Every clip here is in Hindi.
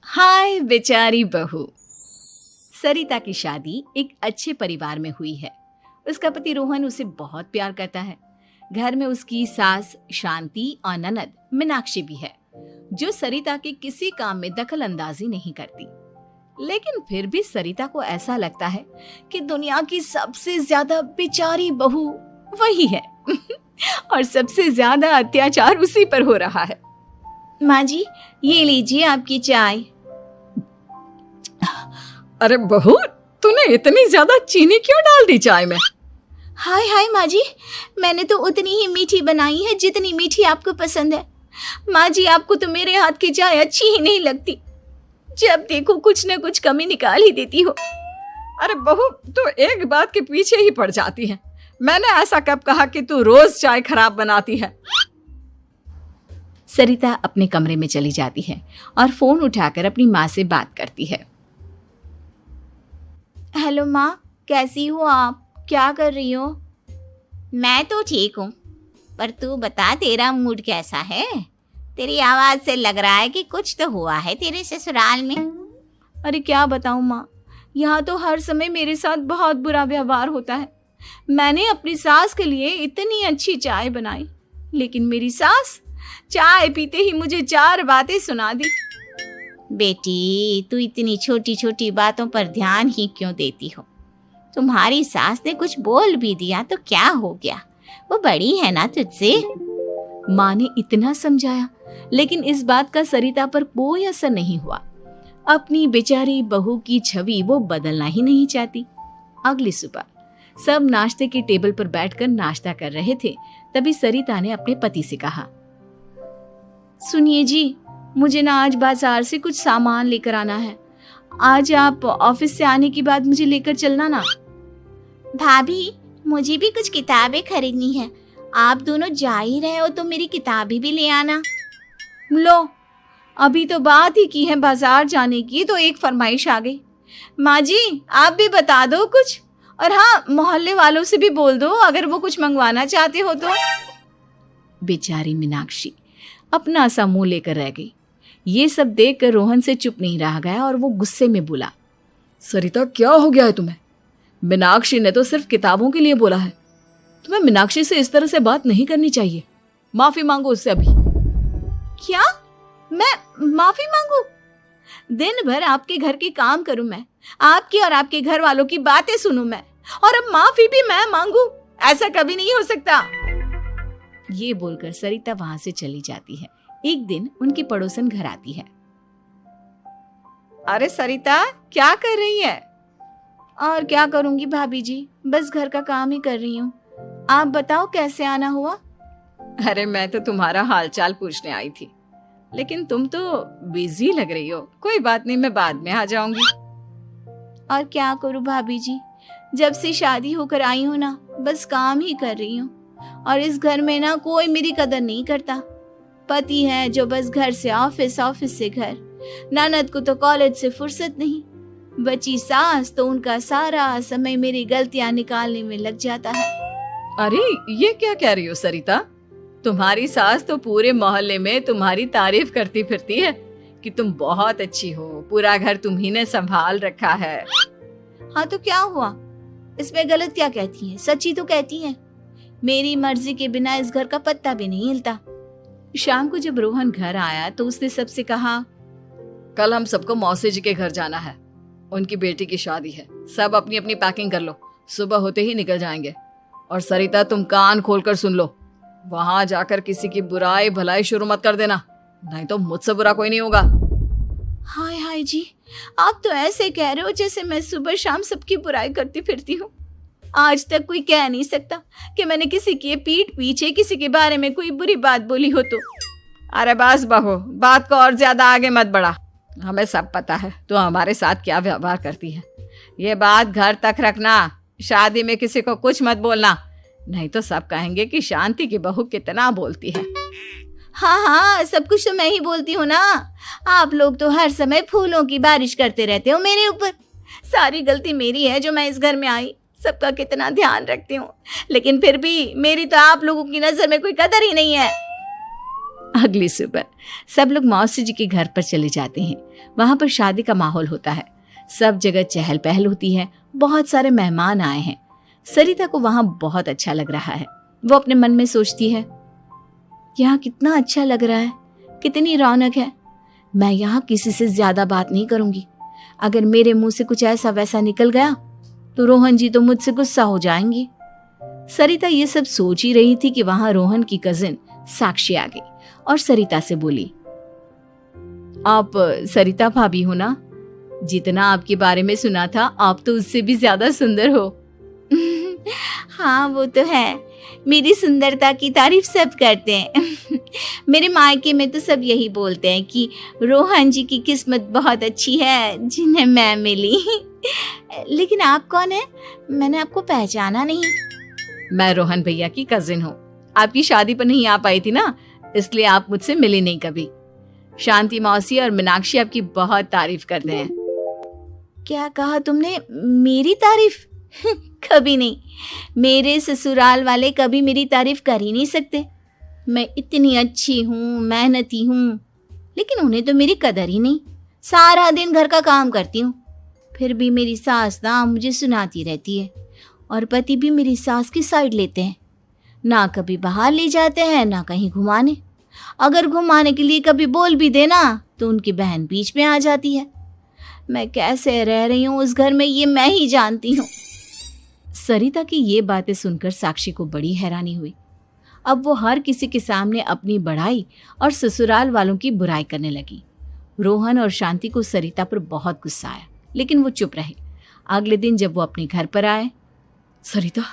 हाय बेचारी बहू। सरिता की शादी एक अच्छे परिवार में हुई है। उसका पति रोहन उसे बहुत प्यार करता है। घर में उसकी सास शांति और ननद मीनाक्षी भी है, जो सरिता के किसी काम में दखल अंदाजी नहीं करती। लेकिन फिर भी सरिता को ऐसा लगता है कि दुनिया की सबसे ज्यादा बेचारी बहू वही है और सबसे ज्यादा अत्याचार उसी पर हो रहा है। माँ जी, ये लीजिए आपकी चाय। अरे बहू, तूने इतनी ज्यादा चीनी क्यों डाल दी चाय में? हाय हाय माँ जी, मैंने तो उतनी ही मीठी बनाई है जितनी मीठी आपको पसंद है। माँ जी, आपको तो मेरे हाथ की चाय अच्छी ही नहीं लगती। जब देखो कुछ न कुछ कमी निकाल ही देती हो। अरे बहू, तू एक बात के पीछे ही पड़ जाती है। मैंने ऐसा कब कहा कि तू रोज चाय खराब बनाती है? सरिता अपने कमरे में चली जाती है और फोन उठाकर अपनी माँ से बात करती है। हेलो माँ, कैसी हो आप? क्या कर रही हो? मैं तो ठीक हूँ, पर तू बता, तेरा मूड कैसा है? तेरी आवाज से लग रहा है कि कुछ तो हुआ है तेरे ससुराल में। अरे क्या बताऊँ माँ, यहाँ तो हर समय मेरे साथ बहुत बुरा व्यवहार होता है। मैंने अपनी सास के लिए इतनी अच्छी चाय बनाई, लेकिन मेरी सास चाय पीते ही मुझे 4 बातें सुना दी। बेटी, तू इतनी छोटी छोटी बातों पर ध्यान ही क्यों देती हो? तुम्हारी सास ने कुछ बोल भी दिया तो क्या हो गया, वो बड़ी है ना तुझसे। माँ ने इतना समझाया, लेकिन इस बात का सरिता पर कोई असर नहीं हुआ। अपनी बेचारी बहू की छवि वो बदलना ही नहीं चाहती। अगली सुबह सब नाश्ते की टेबल पर बैठकर नाश्ता कर रहे थे, तभी सरिता ने अपने पति से कहा, सुनिए जी, मुझे ना आज बाजार से कुछ सामान लेकर आना है। आज आप ऑफिस से आने के बाद मुझे लेकर चलना ना। भाभी, मुझे भी कुछ किताबें खरीदनी है। आप दोनों जा ही रहे हो तो मेरी किताबें भी ले आना। लो, अभी तो बात ही की है बाजार जाने की, तो एक फरमाइश आ गई। माँ जी, आप भी बता दो कुछ, और हाँ, मोहल्ले वालों से भी बोल दो अगर वो कुछ मंगवाना चाहते हो तो। बेचारी मीनाक्षी अपना सा मुंह लेकर रह गई। ये सब देखकर रोहन से चुप नहीं रह गया और वो गुस्से में बोला, सरिता, क्या हो गया है तुम्हें? मीनाक्षी ने तो सिर्फ किताबों के लिए बोला है। तुम्हें मीनाक्षी से इस तरह से बात नहीं करनी चाहिए। माफी मांगो उससे अभी। क्या? मैं माफी मांगू? दिन भर आपके घर के काम करूं मैं, आपकी और आपके घर वालों की बातें सुनूं मैं, और अब माफी भी मैं मांगू? ऐसा कभी नहीं हो सकता। ये बोलकर सरिता वहां से चली जाती है। एक दिन उनकी पड़ोसन घर आती है। अरे सरिता, क्या कर रही है? और क्या करूंगी भाभी जी, बस घर का काम ही कर रही हूँ। आप बताओ कैसे आना हुआ? अरे मैं तो तुम्हारा हालचाल पूछने आई थी, लेकिन तुम तो बिजी लग रही हो। कोई बात नहीं, मैं बाद में आ जाऊंगी। और क्या करूं भाभी जी, जब से शादी होकर आई हूँ ना, बस काम ही कर रही हूँ। और इस घर में ना कोई मेरी कदर नहीं करता। पति है जो बस घर से ऑफिस, ऑफिस से घर। ननद को तो कॉलेज से फुर्सत नहीं। बची सास तो उनका सारा समय मेरी गलतियां निकालने में लग जाता है। अरे ये क्या कह रही हो सरिता? तुम्हारी सास तो पूरे मोहल्ले में तुम्हारी तारीफ करती फिरती है कि तुम बहुत अच्छी हो, पूरा घर तुम्ही ने संभाल रखा है। हाँ तो क्या हुआ, इसमें गलत क्या कहती है? सच्ची तो कहती है। मेरी मर्जी के बिना इस घर का पत्ता भी नहीं हिलता। शाम को जब रोहन घर आया तो उसने सबसे कहा, कल हम सबको मौसी जी के घर जाना है। उनकी बेटी की शादी है। सब अपनी अपनी पैकिंग कर लो, सुबह होते ही निकल जाएंगे। और सरिता, तुम कान खोलकर सुन लो, वहां जाकर किसी की बुराई भलाई शुरू मत कर देना, नहीं तो मुझसे बुरा कोई नहीं होगा। हाय हाय जी, आप तो ऐसे कह रहे हो जैसे मैं सुबह शाम सबकी बुराई करती फिरती हूँ। आज तक कोई कह नहीं सकता कि मैंने किसी की पीठ पीछे किसी के बारे में कोई बुरी बात बोली हो तो। अरे बस बहू, बात को और ज्यादा आगे मत बढ़ा। हमें सब पता है तो हमारे साथ क्या व्यवहार करती है। ये बात घर तक रखना, शादी में किसी को कुछ मत बोलना, नहीं तो सब कहेंगे कि शांति की बहू कितना बोलती है। हाँ हाँ, सब कुछ तो मैं ही बोलती हूँ ना। आप लोग तो हर समय फूलों की बारिश करते रहते हो मेरे ऊपर। सारी गलती मेरी है जो मैं इस घर में आई। सबका कितना ध्यान रखती हूँ, लेकिन फिर भी मेरी तो आप लोगों की नजर में कोई कदर ही नहीं है। अगली सुबह सब लोग मौसी जी के घर पर चले जाते हैं। वहां पर शादी का माहौल होता है, सब जगह चहल पहल होती है, बहुत सारे मेहमान आए हैं। सरिता को वहां बहुत अच्छा लग रहा है। वो अपने मन में सोचती है, यहाँ कितना अच्छा लग रहा है, कितनी रौनक है। मैं यहाँ किसी से ज्यादा बात नहीं करूंगी। अगर मेरे मुंह से कुछ ऐसा वैसा निकल गया तो रोहन जी तो मुझसे गुस्सा हो जाएंगी। सरिता ये सब सोच ही रही थी कि वहां रोहन की कजिन साक्षी आ गई और सरिता से बोली, आप सरिता भाभी हो ना? जितना आपके बारे में सुना था आप तो उससे भी ज्यादा सुंदर हो। हाँ वो तो है, मेरी सुंदरता की तारीफ सब करते हैं। मेरे मायके में तो सब यही बोलते हैं कि रोहन जी की किस्मत बहुत अच्छी है जिन्हें मैं मिली। लेकिन आप कौन है? मैंने आपको पहचाना नहीं। मैं रोहन भैया की कजिन हूँ। आपकी शादी पर नहीं आ पाई थी ना, इसलिए आप मुझसे मिली नहीं कभी। शांति मौसी और मीनाक्षी आपकी बहुत तारीफ करते हैं। क्या कहा तुमने? मेरी तारीफ? कभी नहीं। मेरे ससुराल वाले कभी मेरी तारीफ कर ही नहीं सकते। मैं इतनी अच्छी हूँ, मेहनती हूँ, लेकिन उन्हें तो मेरी कदर ही नहीं। सारा दिन घर का काम करती हूँ, फिर भी मेरी सास ना मुझे सुनाती रहती है और पति भी मेरी सास की साइड लेते हैं। ना कभी बाहर ले जाते हैं ना कहीं घुमाने। अगर घुमाने के लिए कभी बोल भी देना तो उनकी बहन बीच में आ जाती है। मैं कैसे रह रही हूँ उस घर में ये मैं ही जानती हूँ। सरिता की ये बातें सुनकर साक्षी को बड़ी हैरानी हुई। अब वो हर किसी के सामने अपनी बड़ाई और ससुराल वालों की बुराई करने लगी। रोहन और शांति को सरिता पर बहुत गुस्सा आया, लेकिन वो चुप रहे। अगले दिन जब वो अपने घर पर आए, सरिता,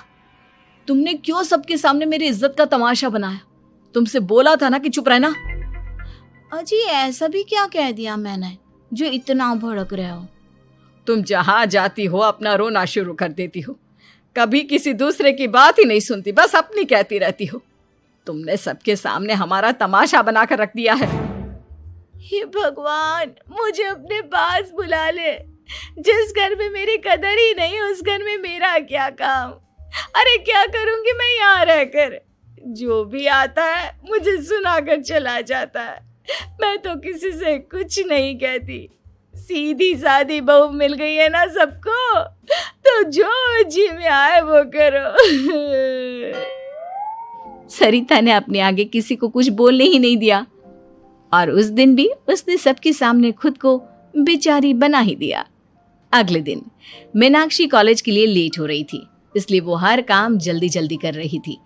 तुमने क्यों सबके सामने मेरी इज्जत का तमाशा बनाया? तुमसे बोला था ना कि चुप रहना। अजी ऐसा भी क्या कह दिया मैंने जो इतना भड़क रहे हो? तुम जहां जाती हो अपना रोना शुरू कर देती हो, कभी किसी दूसरे की बात ही नहीं सुनती, बस अपनी कहती रहती हो। तुमने सबके सामने हमारा तमाशा बनाकर रख दिया है। हे भगवान, मुझे अपने पास बुला ले। जिस घर में मेरी कदर ही नहीं उस घर में मेरा क्या काम? अरे क्या करूंगी मैं यहाँ रहकर? जो भी आता है मुझे सुनाकर चला जाता है। मैं तो किसी से कुछ नहीं कहती। सीधी सादी बहू मिल गई है ना सबको, तो जो जी में आए वो करो। सरिता ने अपने आगे किसी को कुछ बोलने ही नहीं दिया और उस दिन भी उसने सबके सामने खुद को बेचारी बना ही दिया। अगले दिन मीनाक्षी कॉलेज के लिए लेट हो रही थी, इसलिए वो हर काम जल्दी जल्दी कर रही थी।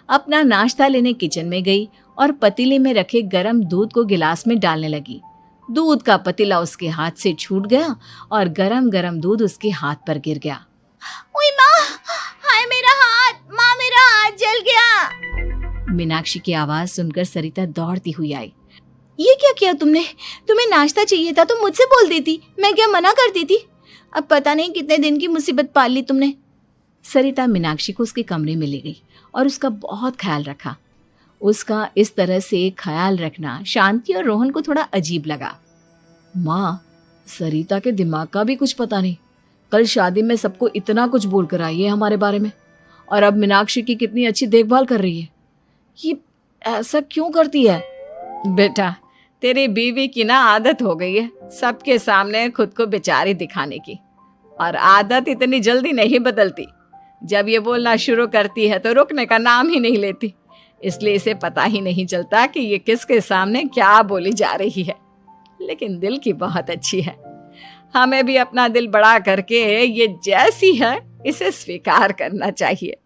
अपना नाश्ता लेने किचन में गई और पतीले में रखे गरम दूध को गिलास में डालने लगी। दूध का पतीला उसके हाथ से छूट गया और गरम गरम दूध उसके हाथ पर गिर गया। ओए माँ, हाय मेरा हाथ, माँ मेरा हाथ जल गया। मीनाक्षी की आवाज सुनकर सरिता दौड़ती हुई आई। ये क्या किया तुमने? तुम्हें नाश्ता चाहिए था तो मुझसे बोल देती, मैं क्या मना करती थी? अब पता नहीं कितने दिन की मुसीबत पाल ली तुमने। सरिता मीनाक्षी को उसके कमरे में ले गई और उसका बहुत ख्याल रखा। उसका इस तरह से ख्याल रखना शांति और रोहन को थोड़ा अजीब लगा। माँ, सरिता के दिमाग का भी कुछ पता नहीं। कल शादी में सबको इतना कुछ बोल कर आई है हमारे बारे में, और अब मीनाक्षी की कितनी अच्छी देखभाल कर रही है। ये ऐसा क्यों करती है? बेटा, तेरी बीवी की ना आदत हो गई है सबके सामने खुद को बेचारी दिखाने की, और आदत इतनी जल्दी नहीं बदलती। जब ये बोलना शुरू करती है तो रुकने का नाम ही नहीं लेती, इसलिए इसे पता ही नहीं चलता कि ये किसके सामने क्या बोली जा रही है। लेकिन दिल की बहुत अच्छी है। हमें भी अपना दिल बड़ा करके ये जैसी है इसे स्वीकार करना चाहिए।